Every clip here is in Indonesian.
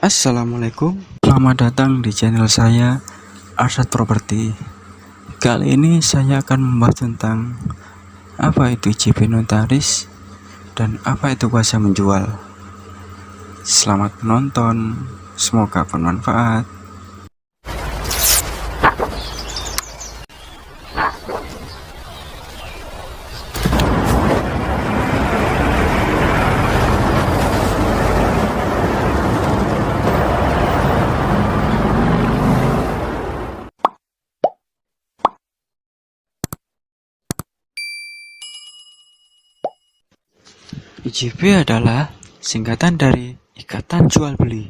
Assalamualaikum, selamat datang di channel saya Arsyad Property. Kali ini saya akan membahas tentang apa itu IJP notaris dan apa itu kuasa menjual. Selamat menonton, semoga bermanfaat. IJP adalah singkatan dari Ikatan Jual Beli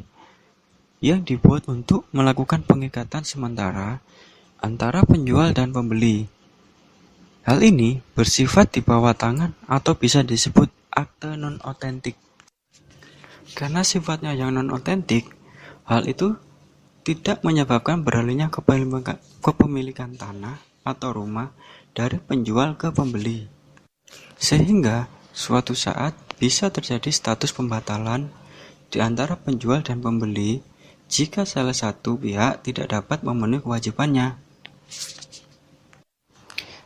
yang dibuat untuk melakukan pengikatan sementara antara penjual dan pembeli. Hal ini bersifat di bawah tangan atau bisa disebut akte non-otentik. Karena sifatnya yang non-otentik, hal itu tidak menyebabkan beralihnya kepemilikan tanah atau rumah dari penjual ke pembeli. Sehingga suatu saat bisa terjadi status pembatalan di antara penjual dan pembeli jika salah satu pihak tidak dapat memenuhi kewajibannya.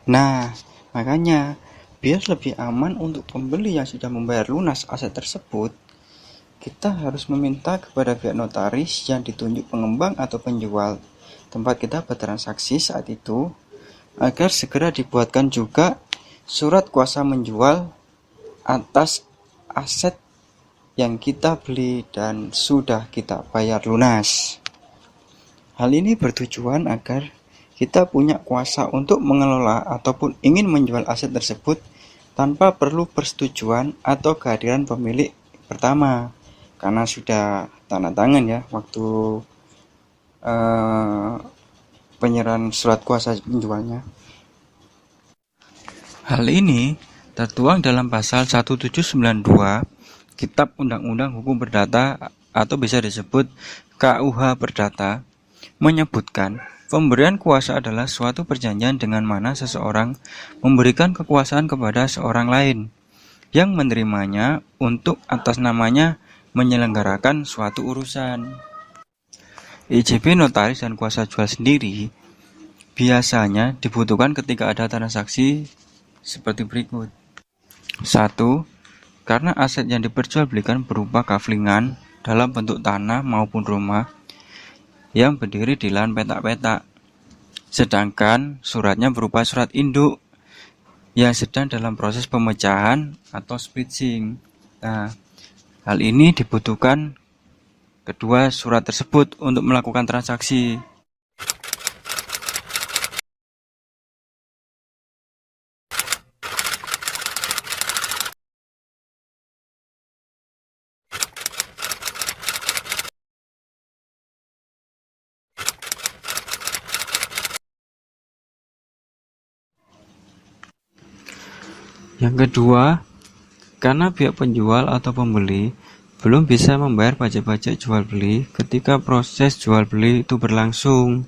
Nah, makanya biar lebih aman untuk pembeli yang sudah membayar lunas aset tersebut, kita harus meminta kepada pihak notaris yang ditunjuk pengembang atau penjual tempat kita bertransaksi saat itu agar segera dibuatkan juga surat kuasa menjual atas aset yang kita beli dan sudah kita bayar lunas. Hal ini bertujuan agar kita punya kuasa untuk mengelola ataupun ingin menjual aset tersebut tanpa perlu persetujuan atau kehadiran pemilik pertama, karena sudah tanda tangan ya waktu penyerahan surat kuasa menjualnya. Hal ini tertuang dalam pasal 1792 Kitab Undang-Undang Hukum Perdata atau bisa disebut KUH Perdata, menyebutkan pemberian kuasa adalah suatu perjanjian dengan mana seseorang memberikan kekuasaan kepada seorang lain yang menerimanya untuk atas namanya menyelenggarakan suatu urusan. IJP notaris dan kuasa jual sendiri biasanya dibutuhkan ketika ada transaksi seperti berikut. 1. Karena aset yang diperjualbelikan berupa kaflingan dalam bentuk tanah maupun rumah yang berdiri di lahan petak-petak, sedangkan suratnya berupa surat induk yang sedang dalam proses pemecahan atau splitting. Nah, hal ini dibutuhkan kedua surat tersebut untuk melakukan transaksi. Yang kedua, karena pihak penjual atau pembeli belum bisa membayar pajak-pajak jual beli ketika proses jual beli itu berlangsung,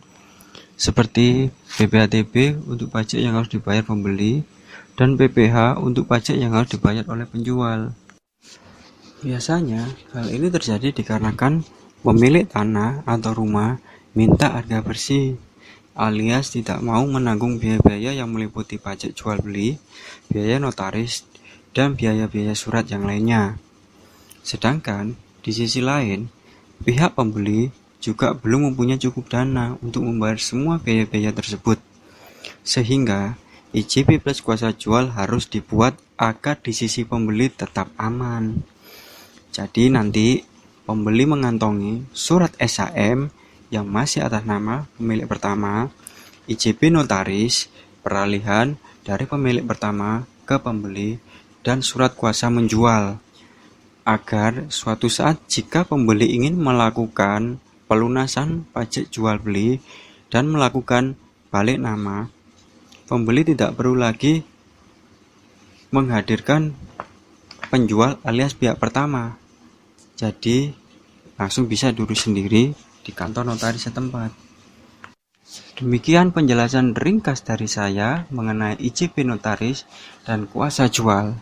seperti PPHTB untuk pajak yang harus dibayar pembeli dan PPH untuk pajak yang harus dibayar oleh penjual. Biasanya hal ini terjadi dikarenakan pemilik tanah atau rumah minta harga bersih, alias tidak mau menanggung biaya-biaya yang meliputi pajak jual beli, biaya notaris, dan biaya-biaya surat yang lainnya. Sedangkan di sisi lain, pihak pembeli juga belum mempunyai cukup dana untuk membayar semua biaya-biaya tersebut. Sehingga IJP plus kuasa jual harus dibuat agar di sisi pembeli tetap aman. Jadi nanti pembeli mengantongi surat SHM yang masih atas nama pemilik pertama, IJP notaris, peralihan dari pemilik pertama ke pembeli, dan surat kuasa menjual, agar suatu saat jika pembeli ingin melakukan pelunasan pajak jual beli dan melakukan balik nama, pembeli tidak perlu lagi menghadirkan penjual alias pihak pertama, jadi langsung bisa diurus sendiri di kantor notaris setempat. Demikian penjelasan ringkas dari saya mengenai IJP notaris dan kuasa jual.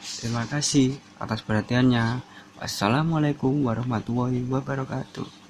Terima kasih atas perhatiannya. Wassalamualaikum warahmatullahi wabarakatuh.